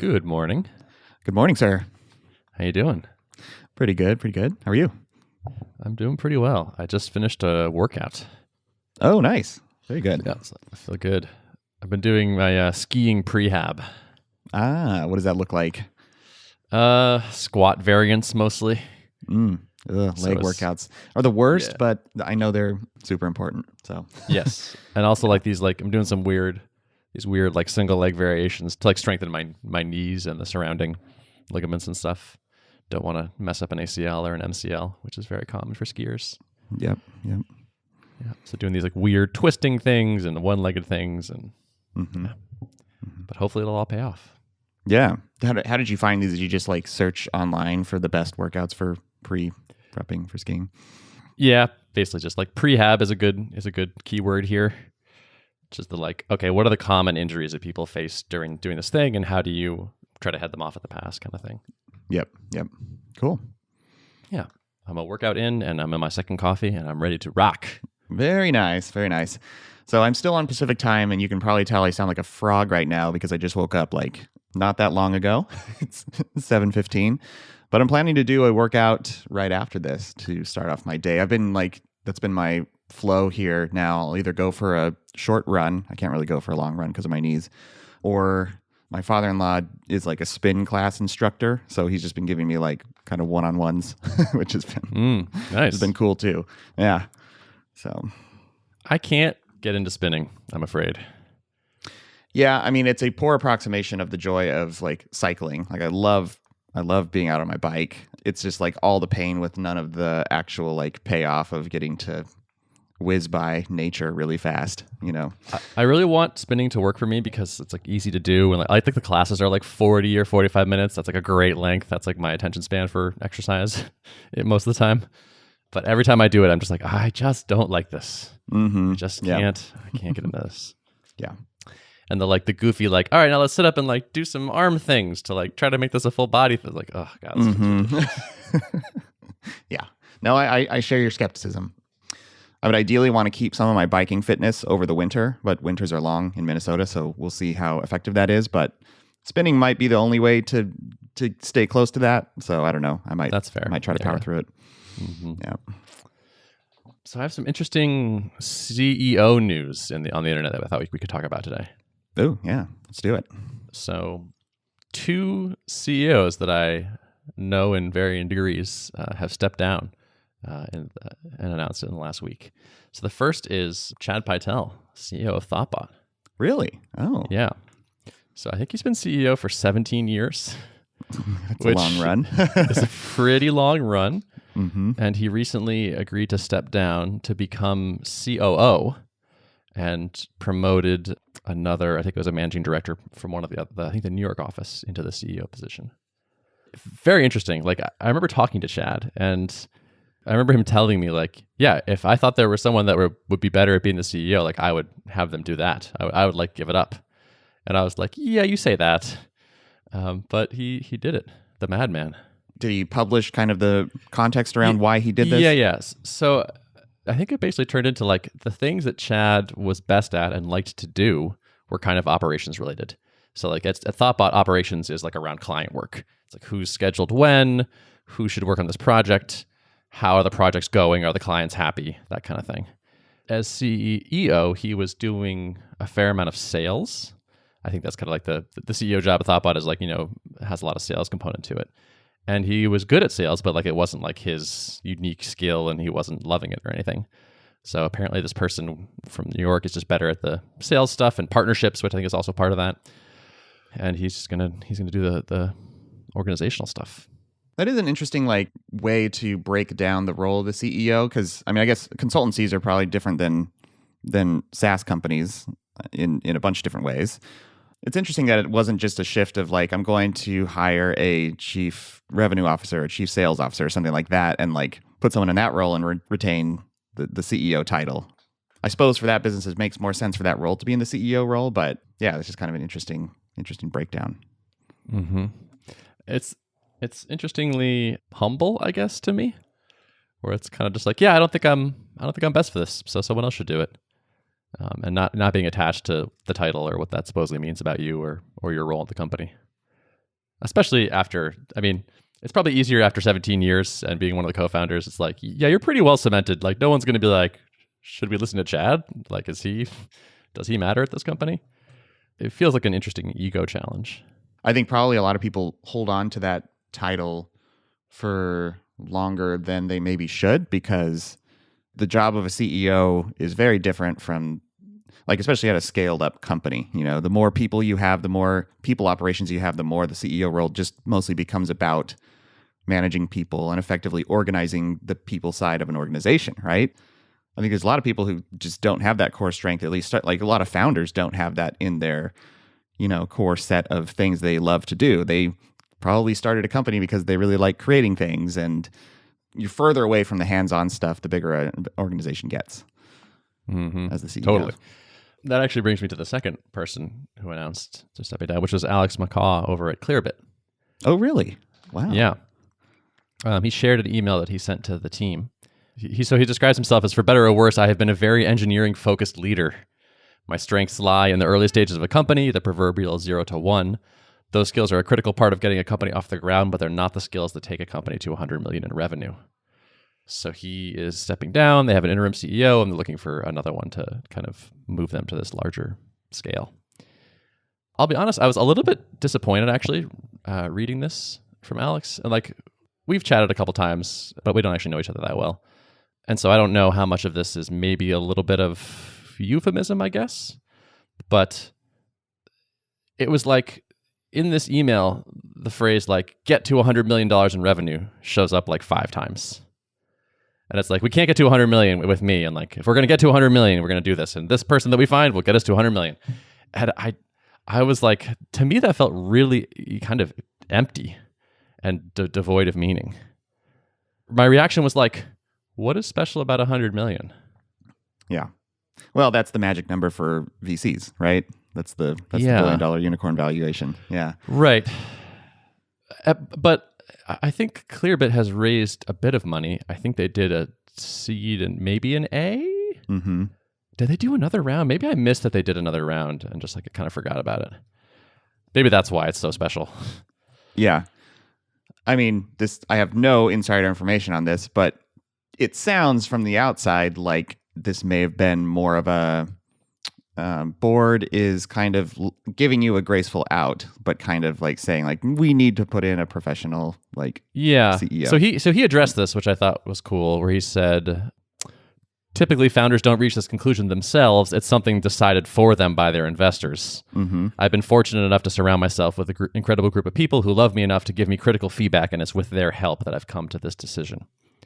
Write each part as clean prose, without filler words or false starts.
Good morning. Good morning, sir. How you doing? Pretty good, pretty good. How are you? I'm doing pretty well. I just finished a workout. Oh, nice. Very good. Yeah, so I feel good. I've been doing my skiing prehab. What does that look like? Squat variants mostly. Leg workouts are the worst, but I know they're super important. So yes, and also like these, like I'm doing some weird like single leg variations to like strengthen my knees and the surrounding ligaments and stuff. Don't want to mess up an ACL or an MCL, which is very common for skiers. Yep. Yeah. So doing these like weird twisting things and one-legged things, and but hopefully it'll all pay off. Yeah. How did you find these? Did you just like search online for the best workouts for prepping for skiing? Yeah, basically just like prehab is a good keyword here. Just the like, okay, what are the common injuries that people face during doing this thing, and how do you try to head them off at the pass, kind of thing. Yep. Cool. Yeah. I'm a workout in, and I'm in my second coffee, and I'm ready to rock. Very nice. Very nice. So I'm still on Pacific time, and you can probably tell I sound like a frog right now because I just woke up like not that long ago. It's 7:15, but I'm planning to do a workout right after this to start off my day. That's been my flow here now. I'll either go for a short run. I can't really go for a long run because of my knees, or my father-in-law is like a spin class instructor, so he's just been giving me like kind of one-on-ones, which has been nice. Has been cool too. Yeah. So I can't get into spinning, I'm afraid. Yeah, I mean it's a poor approximation of the joy of like cycling. Like I love being out on my bike. It's just like all the pain with none of the actual like payoff of getting to whiz by nature really fast, you know. I really want spinning to work for me because it's like easy to do, and like I think the classes are like 40 or 45 minutes. That's like a great length. That's like my attention span for exercise most of the time. But every time I do it, I'm just like, I just don't like this. I just can't. I can't get into this. Yeah. And the goofy like, all right, now let's sit up and like do some arm things to like try to make this a full body thing. Like, oh god. This is ridiculous. Yeah. No, I share your skepticism. I would ideally want to keep some of my biking fitness over the winter, but winters are long in Minnesota, so we'll see how effective that is. But spinning might be the only way to stay close to that. So I don't know. That's fair. I might try to power through it. Yeah. So I have some interesting CEO news on the internet that I thought we could talk about today. Oh, yeah. Let's do it. So 2 CEOs that I know in varying degrees have stepped down and announced it in the last week. So the first is Chad Pytel, CEO of Thoughtbot. Really? Oh. Yeah. So I think he's been CEO for 17 years. That's a long run. It's a pretty long run. And he recently agreed to step down to become COO and promoted another, I think it was a managing director from one of the New York office into the CEO position. Very interesting. Like I remember talking to Chad, and I remember him telling me like, yeah, if I thought there was someone that would be better at being the CEO, like I would have them do that. I would like give it up. And I was like, yeah, you say that. But he did it. The madman. Did he publish kind of the context around why he did this? Yeah. So I think it basically turned into like the things that Chad was best at and liked to do were kind of operations related. So like at Thoughtbot, operations is like around client work. It's like who's scheduled when, who should work on this project, how are the projects going, are the clients happy, that kind of thing. As CEO, he was doing a fair amount of sales. I think that's kind of like the CEO job at Thoughtbot is like, has a lot of sales component to it. And he was good at sales, but like it wasn't like his unique skill and he wasn't loving it or anything. So apparently this person from New York is just better at the sales stuff and partnerships, which I think is also part of that. And he's gonna do the organizational stuff. That is an interesting way to break down the role of the CEO, because I mean I guess consultancies are probably different than SaaS companies in a bunch of different ways. It's interesting that it wasn't just a shift of like, I'm going to hire a chief revenue officer, a chief sales officer, or something like that, and like put someone in that role and retain the CEO title. I suppose for that business, it makes more sense for that role to be in the CEO role, but yeah, it's just kind of an interesting breakdown. It's interestingly humble, I guess, to me, where it's kind of just like, yeah, I don't think I'm best for this, so someone else should do it. And not being attached to the title or what that supposedly means about you or your role at the company. especially after, I mean, it's probably easier after 17 years and being one of the co-founders. It's like, yeah, you're pretty well cemented. Like, no one's going to be like, should we listen to Chad? Like, does he matter at this company? It feels like an interesting ego challenge. I think probably a lot of people hold on to that title for longer than they maybe should, because the job of a CEO is very different from, like, especially at a scaled up company. You know, the more people you have, the more people operations you have, the more the CEO role just mostly becomes about managing people and effectively organizing the people side of an organization, right? I think there's a lot of people who just don't have that core strength, at least like a lot of founders don't have that in their, you know, core set of things they love to do. They probably started a company because they really like creating things, and you're further away from the hands-on stuff the bigger an organization gets as the CEO. Totally. That actually brings me to the second person who announced to stepping down, which was Alex McCaw over at Clearbit. Oh, really? Wow. Yeah. He shared an email that he sent to the team. So he describes himself as, for better or worse, I have been a very engineering-focused leader. My strengths lie in the early stages of a company, the proverbial 0 to 1. Those skills are a critical part of getting a company off the ground, but they're not the skills that take a company to 100 million in revenue. So he is stepping down. They have an interim CEO, and they're looking for another one to kind of move them to this larger scale. I'll be honest, I was a little bit disappointed, actually, reading this from Alex. And like, we've chatted a couple times, but we don't actually know each other that well. And so I don't know how much of this is maybe a little bit of euphemism, I guess. But it was like, in this email, the phrase like, get to $100 million in revenue shows up like 5 times. And it's like, we can't get to 100 million with me. And like, if we're going to get to 100 million, we're going to do this. And this person that we find will get us to 100 million. And I was like, to me, that felt really kind of empty and devoid of meaning. My reaction was like, what is special about 100 million? Yeah. Well, that's the magic number for VCs, right? That's the $1 billion unicorn valuation. Yeah. Right. But I think Clearbit has raised a bit of money. I think they did a seed and maybe an A. Mm-hmm. Did they do another round? Maybe I missed that they did another round and just like kind of forgot about it. Maybe that's why it's so special. Yeah. I mean, I have no insider information on this, but it sounds from the outside like this may have been more of a board is kind of giving you a graceful out, but kind of like saying like, we need to put in a professional CEO. So he addressed this, which I thought was cool, where he said, typically founders don't reach this conclusion themselves. It's something decided for them by their investors. Mm-hmm. I've been fortunate enough to surround myself with an incredible group of people who love me enough to give me critical feedback, and it's with their help that I've come to this decision.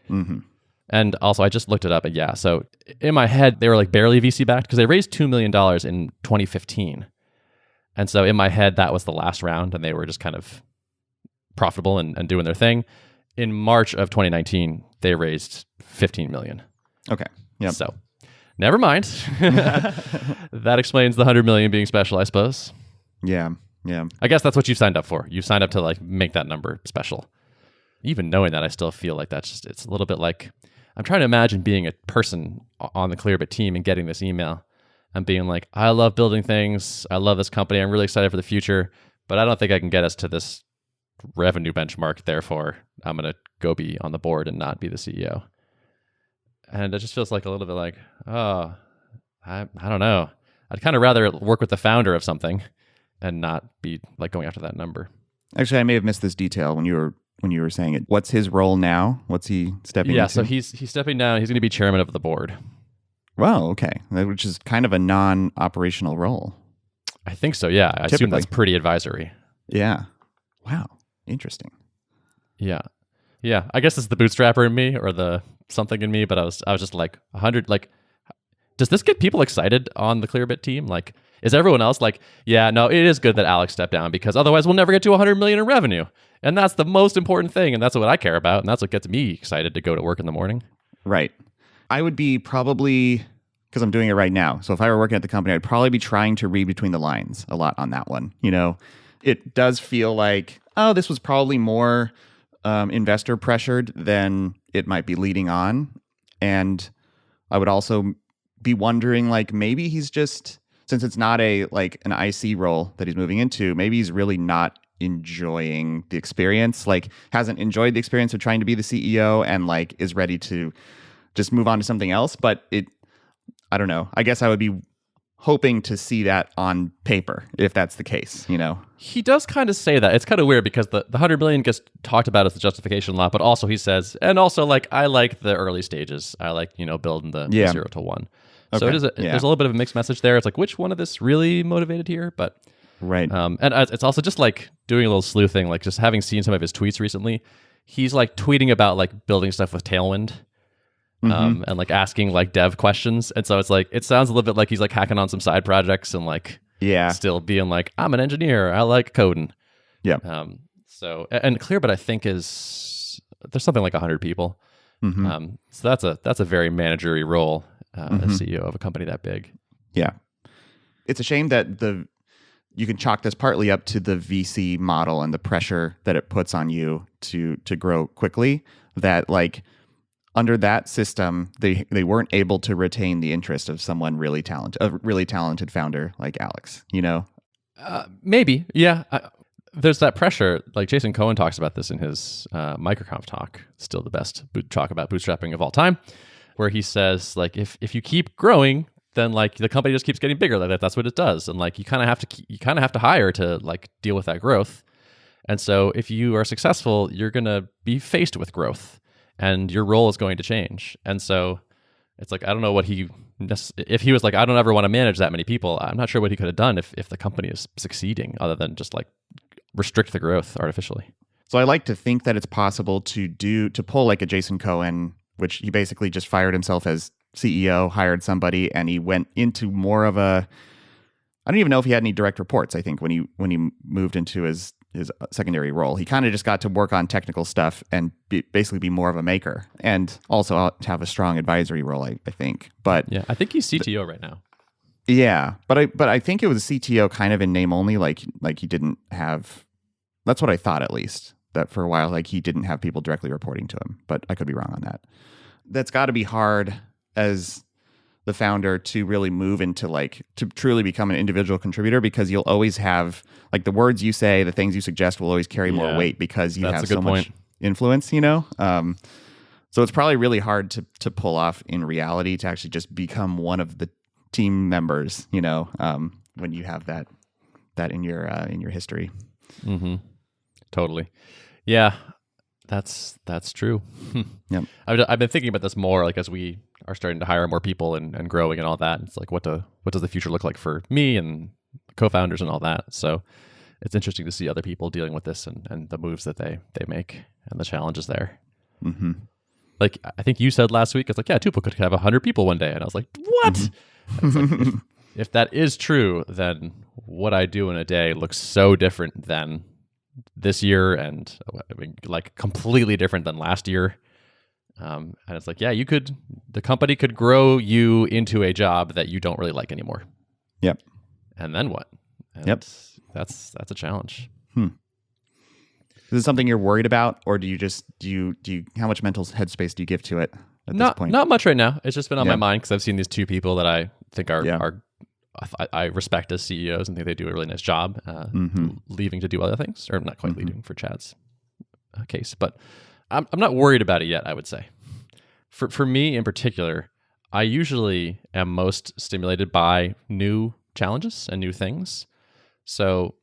Mm-hmm. And also, I just looked it up, and yeah, so in my head, they were like barely VC backed because they raised $2 million in 2015. And so in my head, that was the last round, and they were just kind of profitable and doing their thing. In March of 2019, they raised $15 million. Okay. Yep. So never mind. That explains the 100 million being special, I suppose. Yeah. Yeah. I guess that's what you signed up for. You signed up to like make that number special. Even knowing that, I still feel like it's a little bit like, I'm trying to imagine being a person on the Clearbit team and getting this email and being like, I love building things. I love this company. I'm really excited for the future, but I don't think I can get us to this revenue benchmark. Therefore, I'm going to go be on the board and not be the CEO. And it just feels like a little bit like, oh, I don't know. I'd kind of rather work with the founder of something and not be like going after that number. Actually, I may have missed this detail when you were saying it. What's his role now? What's he stepping into? Yeah, so he's stepping down. He's going to be chairman of the board. Wow, okay. Which is kind of a non-operational role. I think so, yeah. I assume that's pretty advisory. Yeah. Wow. Interesting. Yeah. Yeah. I guess it's the bootstrapper in me or the something in me, but I was just like 100, like, does this get people excited on the Clearbit team? Like, is everyone else like, yeah, no, it is good that Alex stepped down because otherwise we'll never get to 100 million in revenue. And that's the most important thing. And that's what I care about. And that's what gets me excited to go to work in the morning. Right. I would be probably, because I'm doing it right now. So if I were working at the company, I'd probably be trying to read between the lines a lot on that one. You know, it does feel like, oh, this was probably more investor pressured than it might be leading on. And I would also be wondering, like, maybe he's just, since it's not an IC role that he's moving into, maybe he's really not enjoying the experience, like hasn't enjoyed the experience of trying to be the CEO and like is ready to just move on to something else. But I don't know. I guess I would be hoping to see that on paper if that's the case, you know. He does kind of say that. It's kind of weird because the 100 million gets talked about as the justification a lot, but also he says, and also like I like the early stages. I like, you know, building the 0 to 1. So Okay. there's a little bit of a mixed message there. It's like which one of this really motivated here, but Right. and it's also just like doing a little sleuthing, like just having seen some of his tweets recently. He's like tweeting about like building stuff with Tailwind. And like asking like dev questions. And so it's like, it sounds a little bit like he's like hacking on some side projects and like still being like, I'm an engineer. I like coding. Yeah. So, and Clearbit I think there's something like 100 people. So that's a very managerial role as CEO of a company that big. Yeah. It's a shame that you can chalk this partly up to the VC model and the pressure that it puts on you to grow quickly, that like, under that system, they weren't able to retain the interest of someone really talented, a really talented founder like Alex, you know? Maybe, yeah. There's that pressure. Like Jason Cohen talks about this in his MicroConf talk, still the best talk about bootstrapping of all time, where he says like if you keep growing, then like the company just keeps getting bigger. Like that's what it does, and like you kind of have to hire to like deal with that growth. And so if you are successful, you're gonna be faced with growth. And your role is going to change. And so it's like, I don't know what if he was like, I don't ever want to manage that many people, I'm not sure what he could have done if the company is succeeding other than just like restrict the growth artificially. So I like to think that it's possible to pull like a Jason Cohen, which he basically just fired himself as CEO, hired somebody, and he went into more of I don't even know if he had any direct reports. I think when he moved into his secondary role, he kind of just got to work on technical stuff and basically be more of a maker, and also have a strong advisory role. I think, but yeah, I think he's CTO right now. Yeah, but I think it was CTO kind of in name only. Like he didn't have. That's what I thought, at least, that for a while, like he didn't have people directly reporting to him. But I could be wrong on that. That's got to be hard as the founder to really move into like to truly become an individual contributor, because you'll always have like the words you say, the things you suggest will always carry more weight because you have so much influence, you know? So it's probably really hard to pull off in reality, to actually just become one of the team members, you know, when you have that in your history. Mm-hmm. Totally. Yeah, that's true. Yep. I've been thinking about this more, like as we are starting to hire more people and growing and all that. It's like, what does the future look like for me and co-founders and all that? So it's interesting to see other people dealing with this and the moves that they make and the challenges there. Mm-hmm. Like I think you said last week, it's like, yeah, Tuple could have 100 people one day, and I was like, what? Mm-hmm. It's like, if that is true, then what I do in a day looks so different than this year, and I mean, like completely different than last year. And it's like, yeah, the company could grow you into a job that you don't really like anymore. Yep. And then what? And yep. That's a challenge. Is this something you're worried about, or do you how much mental headspace do you give to it at this point? Not much right now. It's just been on my mind because I've seen these two people that I think I respect as CEOs and think they do a really nice job leaving to do other things, or not quite leaving for Chad's case, but I'm not worried about it yet, I would say. For me in particular, I usually am most stimulated by new challenges and new things. So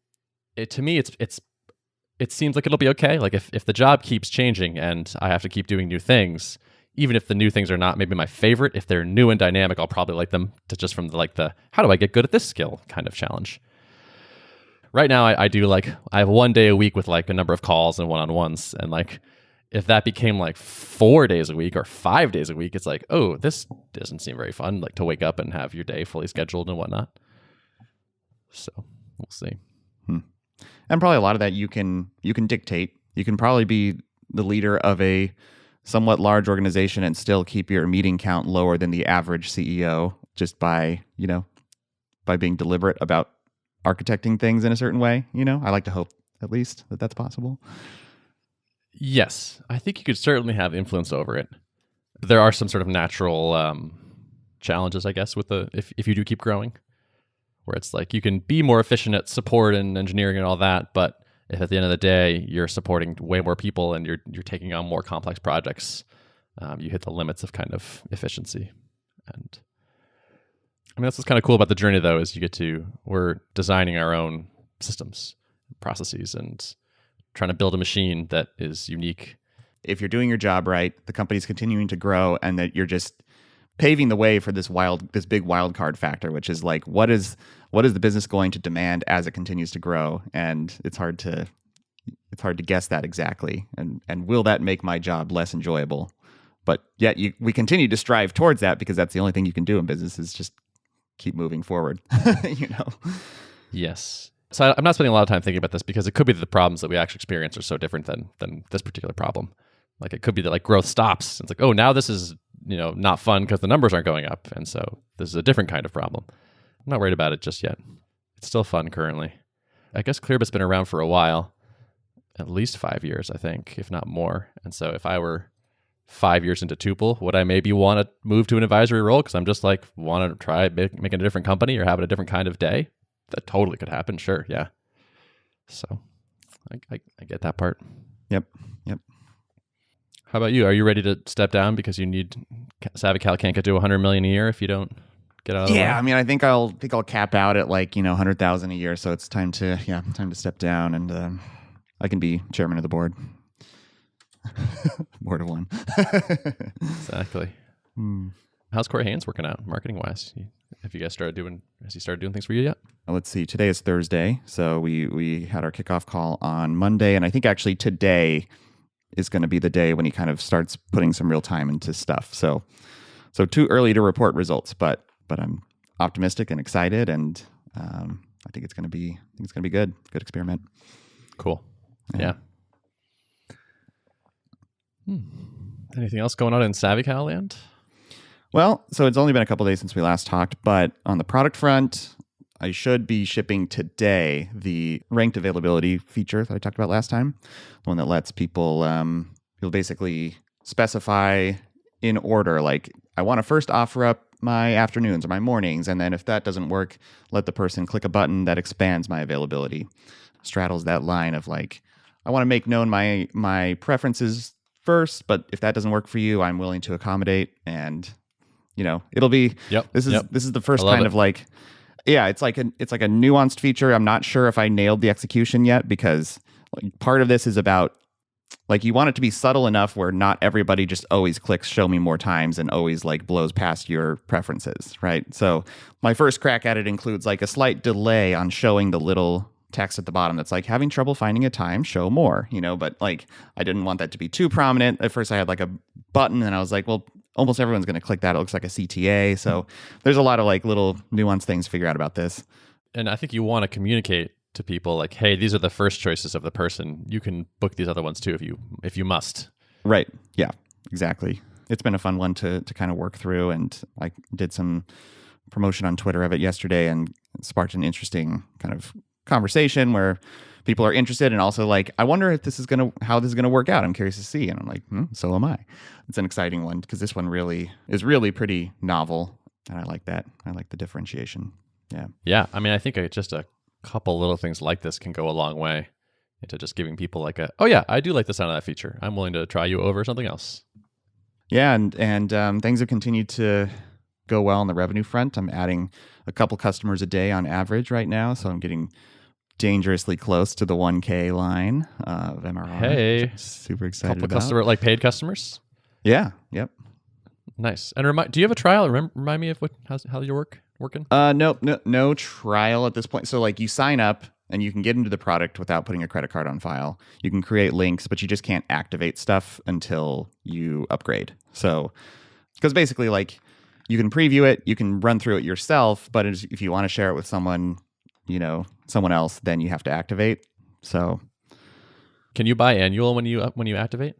to me, it seems like it'll be okay. Like if the job keeps changing and I have to keep doing new things, even if the new things are not maybe my favorite, if they're new and dynamic, I'll probably like them just from the how do I get good at this skill kind of challenge. Right now, I have 1 day a week with like a number of calls and one-on-ones, and like if that became like 4 days a week or 5 days a week, it's like, oh, this doesn't seem very fun, like to wake up and have your day fully scheduled and whatnot. So we'll see. And probably a lot of that you can dictate. You can probably be the leader of a somewhat large organization and still keep your meeting count lower than the average CEO, just by being deliberate about architecting things in a certain way. You know, I like to hope at least that that's possible. Yes, I think you could certainly have influence over it. There are some sort of natural challenges, I guess, with if you do keep growing, where it's like you can be more efficient at support and engineering and all that, but if at the end of the day you're supporting way more people and you're taking on more complex projects, you hit the limits of kind of efficiency. And I mean, that's what's kind of cool about the journey, though, is we're designing our own systems, processes, and trying to build a machine that is unique. If you're doing your job right, the company's continuing to grow, and that you're just paving the way for this big wild card factor, which is like, what is the business going to demand as it continues to grow? And it's hard to guess that exactly. And will that make my job less enjoyable? But yet we continue to strive towards that, because that's the only thing you can do in business, is just keep moving forward. Yes. So I'm not spending a lot of time thinking about this, because it could be that the problems that we actually experience are so different than this particular problem. Like, it could be that like growth stops. It's like, oh, now this is, not fun because the numbers aren't going up. And so this is a different kind of problem. I'm not worried about it just yet. It's still fun currently. I guess Clearbit's been around for a while, at least 5 years, I think, if not more. And so if I were 5 years into Tuple, would I maybe want to move to an advisory role because I'm just like, want to try making a different company or having a different kind of day? That totally could happen. Sure. Yeah. So I get that part. Yep. How about you? Are you ready to step down because you need SavvyCal can't get to 100 million a year if you don't get out of the way? Yeah, I mean, I think I'll cap out at like 100,000 a year. So it's time to step down, and I can be chairman of the board. Board of one. Exactly. How's Corey Haynes working out marketing wise? Has he started doing things for you yet? Let's see. Today is Thursday, so we had our kickoff call on Monday, and I think actually today is going to be the day when he kind of starts putting some real time into stuff. So too early to report results, but I'm optimistic and excited, and I think it's going to be good. Good experiment. Cool. Yeah. Anything else going on in SavvyCal land? Well, so it's only been a couple of days since we last talked, but on the product front, I should be shipping today the ranked availability feature that I talked about last time, the one that lets people basically specify in order, like, I want to first offer up my afternoons or my mornings, and then if that doesn't work, let the person click a button that expands my availability. Straddles that line of like, I want to make known my preferences first, but if that doesn't work for you, I'm willing to accommodate. And it'll be this is the first kind of like, yeah, it's like a nuanced feature. I'm not sure if I nailed the execution yet, because like, part of this is about like, you want it to be subtle enough where not everybody just always clicks show me more times and always like blows past your preferences, right? So my first crack at it includes like a slight delay on showing the little text at the bottom that's like, having trouble finding a time, show more, but like, I didn't want that to be too prominent. At first I had like a button, and I was like, well, almost everyone's going to click that. It looks like a CTA. So there's a lot of like little nuanced things to figure out about this. And I think you want to communicate to people like, hey, these are the first choices of the person. You can book these other ones too if you must. Right. Yeah, exactly. It's been a fun one to kind of work through, and I did some promotion on Twitter of it yesterday, and it sparked an interesting kind of conversation where people are interested, and also like, I wonder if how this is gonna work out. I'm curious to see. And I'm like, so am I. It's an exciting one, because this one is really pretty novel, and I like that. I like the differentiation. Yeah. I mean, I think just a couple little things like this can go a long way into just giving people like oh yeah, I do like the sound of that feature. I'm willing to try you over something else. Yeah, and things have continued to go well on the revenue front. I'm adding a couple customers a day on average right now, so I'm getting dangerously close to the 1K line of MRR. Hey, which I'm super excited about. Like paid customers. Yeah. Yep. Nice. And do you have a trial? Remind me of how you're working? No trial at this point. So like, you sign up and you can get into the product without putting a credit card on file. You can create links, but you just can't activate stuff until you upgrade. So, because basically like, you can preview it, you can run through it yourself, but if you want to share it with someone else, then you have to activate. So, can you buy annual when you activate?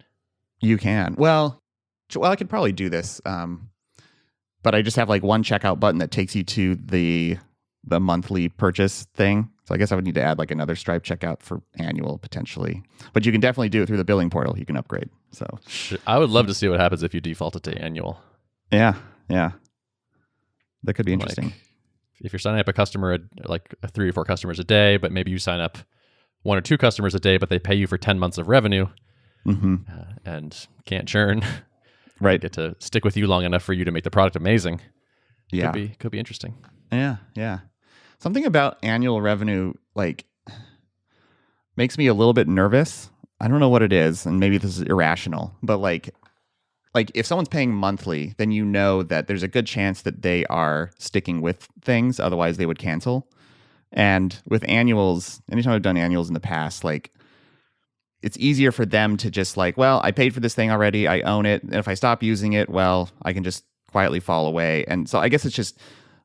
You can. Well, I could probably do this, but I just have like one checkout button that takes you to the monthly purchase thing. So I guess I would need to add like another Stripe checkout for annual potentially. But you can definitely do it through the billing portal. You can upgrade. So I would love to see what happens if you defaulted to annual. Yeah. That could be interesting. Like, if you're signing up a customer, like 3 or 4 customers a day, but maybe you sign up 1 or 2 customers a day, but they pay you for 10 months of revenue and can't churn. Right. Get to stick with you long enough for you to make the product amazing. Yeah. Could be interesting. Yeah. Something about annual revenue like makes me a little bit nervous. I don't know what it is, and maybe this is irrational, but like if someone's paying monthly, then you know that there's a good chance that they are sticking with things, otherwise they would cancel. And with annuals, anytime I've done annuals in the past, like it's easier for them to just like, well, I paid for this thing already, I own it, and if I stop using it, well, I can just quietly fall away. And so I guess it's just,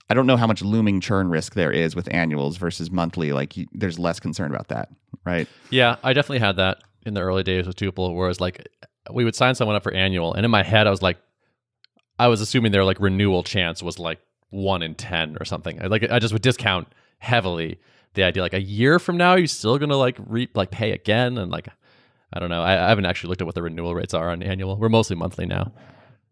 I don't know how much looming churn risk there is with annuals versus monthly. Like there's less concern about that, right? Yeah, I definitely had that in the early days with Tuple, whereas like we would sign someone up for annual, and in my head I was assuming their like renewal chance was like 1 in 10 or something. I just would discount heavily the idea like a year from now you're still gonna like pay again, and like I don't know. I haven't actually looked at what the renewal rates are on annual. We're mostly monthly now.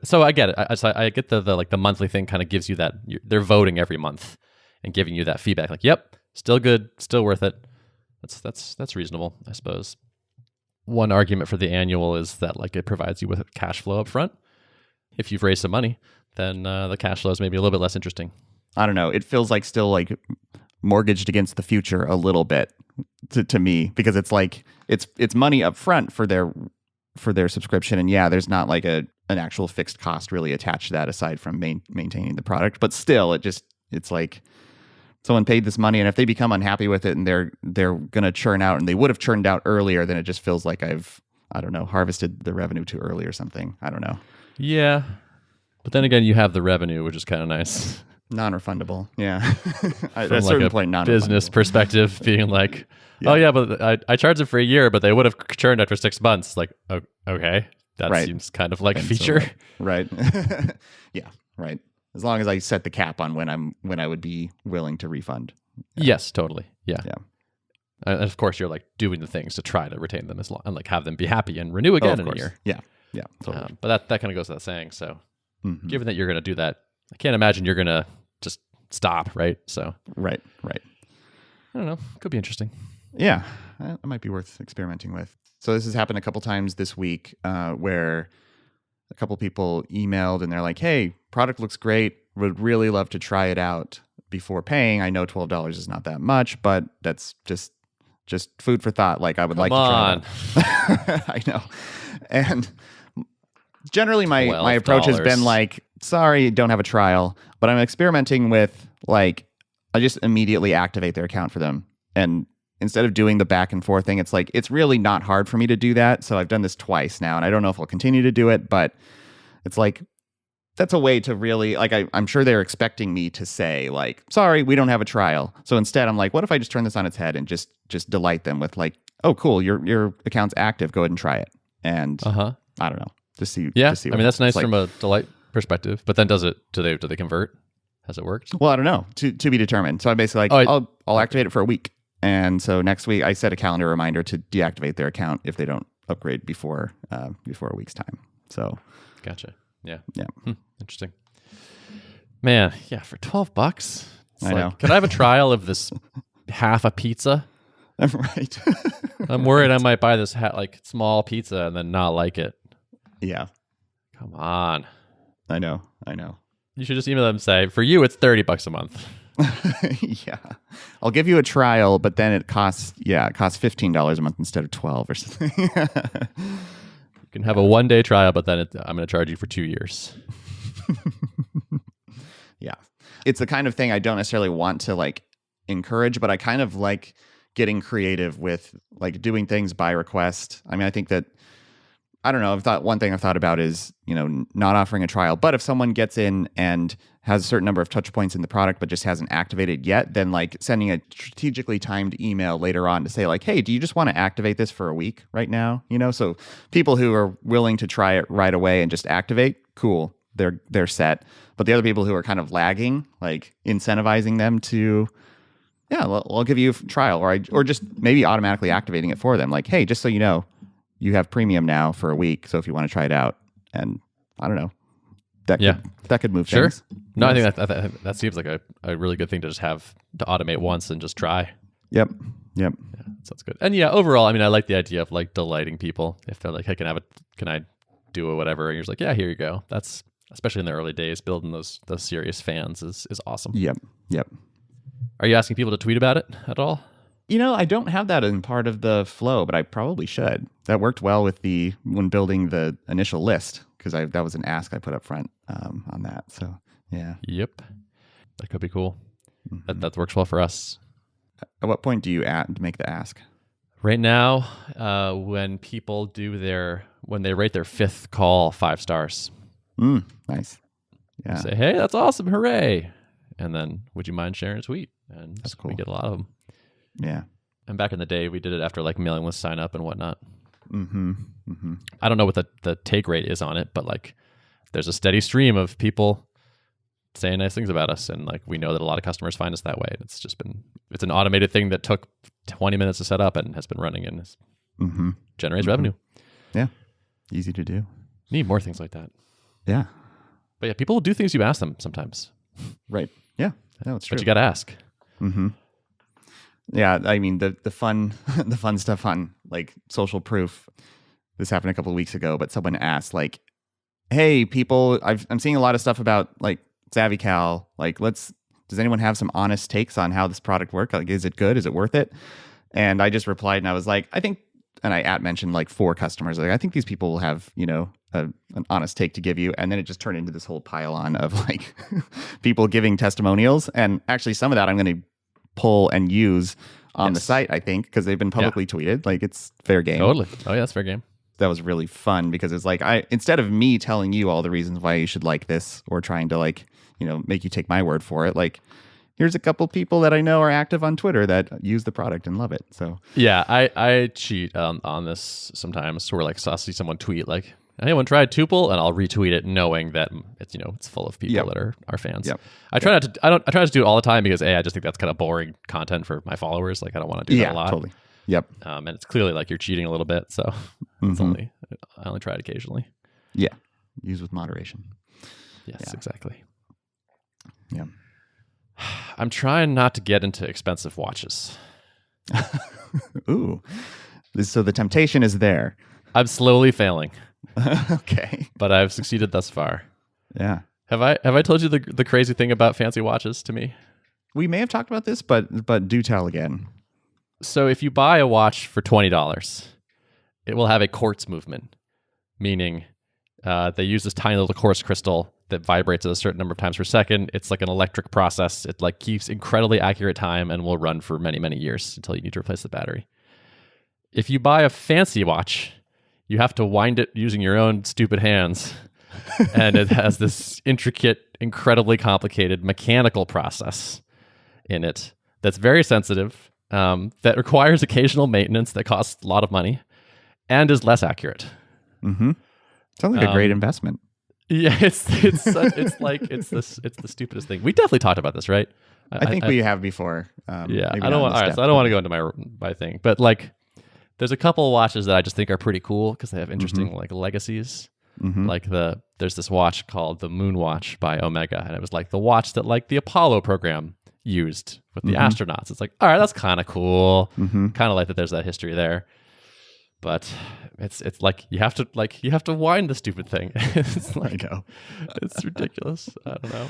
So I get it. I get the monthly thing kind of gives you that. They're voting every month and giving you that feedback. Like, yep, still good, still worth it. That's reasonable, I suppose. One argument for the annual is that like it provides you with cash flow up front. If you've raised some money, then the cash flow is maybe a little bit less interesting. I don't know. It feels like still like mortgaged against the future a little bit to me, because it's like it's money up front for their subscription, and yeah, there's not like an actual fixed cost really attached to that aside from maintaining the product, but still it's like someone paid this money, and if they become unhappy with it and they're gonna churn out, and they would have churned out earlier, then it just feels like I don't know, harvested the revenue too early or something. I don't know. Yeah, but then again, you have the revenue, which is kind of nice. Non-refundable, yeah. At From a like certain a point, non-refundable. business perspective, being like, oh yeah, but I charged it for a year, but they would have churned after 6 months. Like, okay, that Right. seems kind of like a And feature. so, right. Yeah, right. As long as I set the cap on when I would be willing to refund. Yes, totally. Yeah. Yeah. And of course, you're like doing the things to try to retain them as long and like have them be happy and renew again in a year. Yeah. Yeah. Totally. But that kind of goes without saying. So, given that you're going to do that, I can't imagine you're going to just stop, right? So, Right. I don't know. Could be interesting. Yeah, that might be worth experimenting with. So this has happened a couple times this week, where a couple people emailed and they're like, "Hey, product looks great. Would really love to try it out before paying. I know $12 is not that much, but that's just food for thought. Like I would like to try it out." I know, and generally my approach has been like, "Sorry, don't have a trial," but I'm experimenting with like I just immediately activate their account for them, and instead of doing the back and forth thing, it's like, it's really not hard for me to do that. So I've done this twice now, and I don't know if I'll continue to do it, but it's like, that's a way to really, like, I'm sure they're expecting me to say like, "Sorry, we don't have a trial." So instead I'm like, what if I just turn this on its head and just delight them with like, "Oh, cool, your account's active. Go ahead and try it." And I don't know, just see. Yeah. Just see I mean, that's nice like, from a delight perspective, but then do they convert? Has it worked? Well, I don't know, to be determined. So I'm basically like, I'll activate it for a week. And so next week I set a calendar reminder to deactivate their account if they don't upgrade before a week's time. So, gotcha. Yeah. Interesting. Man, yeah, for $12, I know. Could I have a trial of this half a pizza? Right. I'm worried I might buy this small pizza and then not like it. Yeah. Come on. I know. You should just email them and say, for you, it's $30 a month. Yeah. I'll give you a trial, but then it costs $15 a month instead of 12 or something. You can have a 1-day trial, but then I'm going to charge you for 2 years. Yeah. It's the kind of thing I don't necessarily want to like encourage, but I kind of like getting creative with like doing things by request. I mean, I think that, I don't know, one thing I've thought about is, not offering a trial, but if someone gets in and has a certain number of touch points in the product, but just hasn't activated yet, then like sending a strategically timed email later on to say like, "Hey, do you just want to activate this for a week right now?" So people who are willing to try it right away and just activate, cool, they're set. But the other people who are kind of lagging, like incentivizing them to, yeah, I'll give you a trial, or just maybe automatically activating it for them. Like, "Hey, just so you know, you have premium now for a week, so if you want to try it out," and I don't know, that could move things. No, I think that seems like a really good thing to just have to automate once and just try. Yep. Yep. Yeah, that sounds good. And yeah, overall, I mean, I like the idea of like delighting people. If they're like, hey, can I do a whatever? And you're just like, yeah, here you go. That's, especially in the early days, building those serious fans is awesome. Yep. Yep. Are you asking people to tweet about it at all? I don't have that in part of the flow, but I probably should. That worked well with when building the initial list, because that was an ask I put up front on that. So yeah. Yep. That could be cool. Mm-hmm. That works well for us. At what point do you make the ask? Right now, when people when they rate their 5th call 5 stars. Nice. Yeah. Say, hey, that's awesome. Hooray. And then, would you mind sharing a tweet? And that's cool. We get a lot of them. Yeah. And back in the day, we did it after like mailing list sign up and whatnot. Mm-hmm. Mm-hmm. I don't know what the take rate is on it, but like there's a steady stream of people saying nice things about us. And like we know that a lot of customers find us that way. It's an automated thing that took 20 minutes to set up and has been running and generates revenue. Yeah. Easy to do. Need more things like that. Yeah. But yeah, people will do things you ask them sometimes. Right. Yeah. No, it's true. But you got to ask. Mm-hmm. Yeah, I mean the fun the fun stuff on like social proof. This happened a couple of weeks ago, but someone asked like, "Hey, people, I'm seeing a lot of stuff about like SavvyCal. Like, does anyone have some honest takes on how this product works? Like, is it good? Is it worth it?" And I just replied and I was like, and I mentioned like 4 customers. Like, I think these people will have an honest take to give you. And then it just turned into this whole pile on of like people giving testimonials. And actually, some of that I'm going to pull and use on the site, I think, because they've been publicly tweeted. Like, it's fair game. Totally. Oh yeah, it's fair game. That was really fun because it's like instead of me telling you all the reasons why you should like this or trying to like make you take my word for it, like here's a couple people that I know are active on Twitter that use the product and love it. So yeah, I cheat on this sometimes. Where like, so I'll see someone tweet like, anyone tried Tuple, and I'll retweet it knowing that it's it's full of people that are fans. Yep. I try not to do it all the time because I just think that's kind of boring content for my followers. Like I don't want to do that a lot. Totally. Yep. And it's clearly like you're cheating a little bit, so I only try it occasionally. Yeah. Use with moderation. Yes, exactly. Yeah. I'm trying not to get into expensive watches. Ooh. So the temptation is there. I'm slowly failing. Okay. But I've succeeded thus far. Yeah. Have I told you the crazy thing about fancy watches to me? We may have talked about this, but do tell again. So if you buy a watch for $20, it will have a quartz movement, meaning they use this tiny little quartz crystal that vibrates at a certain number of times per second. It's like an electric process. It like keeps incredibly accurate time and will run for many, many years until you need to replace the battery. If you buy a fancy watch, you have to wind it using your own stupid hands. And it has this intricate, incredibly complicated mechanical process in it that's very sensitive, that requires occasional maintenance that costs a lot of money and is less accurate. Mm-hmm. Sounds like a great investment. Yeah, it's the stupidest thing. We definitely talked about this, right? I think we have before. Yeah, I don't want to go into my thing, but like, there's a couple of watches that I just think are pretty cool because they have interesting like legacies. Mm-hmm. Like there's this watch called the Moon Watch by Omega, and it was like the watch that like the Apollo program used with the astronauts. It's like, all right, that's kind of cool. Kind of like that there's that history there. But it's like you have to wind the stupid thing. It's like, it's ridiculous. I don't know.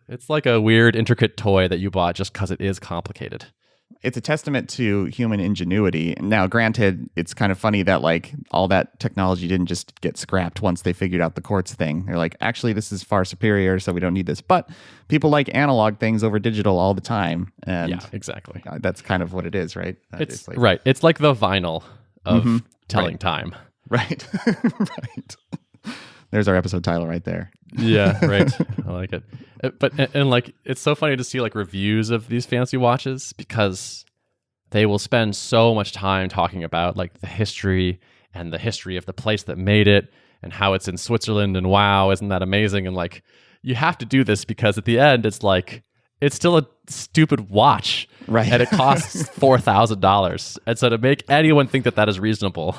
It's like a weird intricate toy that you bought just because it is complicated. It's a testament to human ingenuity. Now, granted, it's kind of funny that like all that technology didn't just get scrapped once they figured out the quartz thing. They're like, actually, this is far superior, so we don't need this. But people like analog things over digital all the time. And yeah, exactly. That's kind of what it is, right? It's like, right. It's like the vinyl of telling time. Right. Right. There's our episode title right there. Yeah, right. I like it. But like, it's so funny to see like reviews of these fancy watches because they will spend so much time talking about like the history and the history of the place that made it and how it's in Switzerland and wow, isn't that amazing? And like, you have to do this because at the end, it's like, it's still a stupid watch. Right. And it costs $4,000. And so to make anyone think that is reasonable,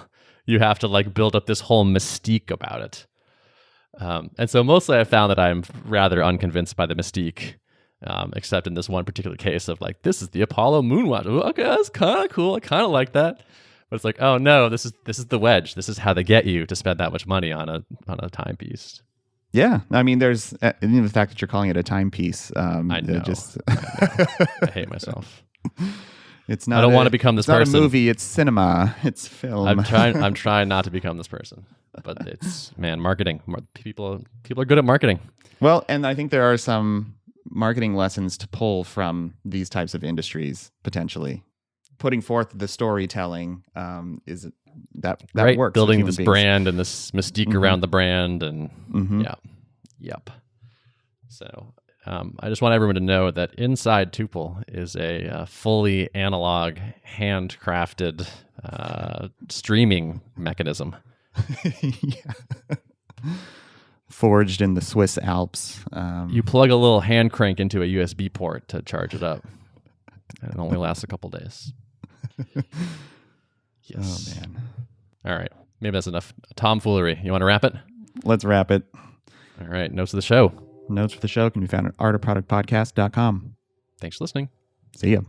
you have to like build up this whole mystique about it. And so mostly I found that I'm rather unconvinced by the mystique. except in this one particular case of like, this is the Apollo moonwatch. Ooh, okay, that's kind of cool. I kind of like that. But it's like, oh no, this is the wedge. This is how they get you to spend that much money on a timepiece. Yeah, I mean, there's even the fact that you're calling it a timepiece. I know. I hate myself. It's not. I don't want to become this person. It's not a movie. It's cinema. It's film. I'm trying not to become this person. But it's marketing. People are good at marketing. Well, and I think there are some marketing lessons to pull from these types of industries potentially. Putting forth the storytelling is that right. Works. Building this brand and this mystique around the brand, and yep. So I just want everyone to know that inside Tuple is a fully analog, handcrafted streaming mechanism. Yeah. Forged in the Swiss Alps. You plug a little hand crank into a USB port to charge it up, and it only lasts a couple days. Yes. Oh, man. All right. Maybe that's enough tomfoolery. You want to wrap it? Let's wrap it. All right. Notes of the show. Notes for the show can be found at artofproductpodcast.com. Thanks for listening. See ya.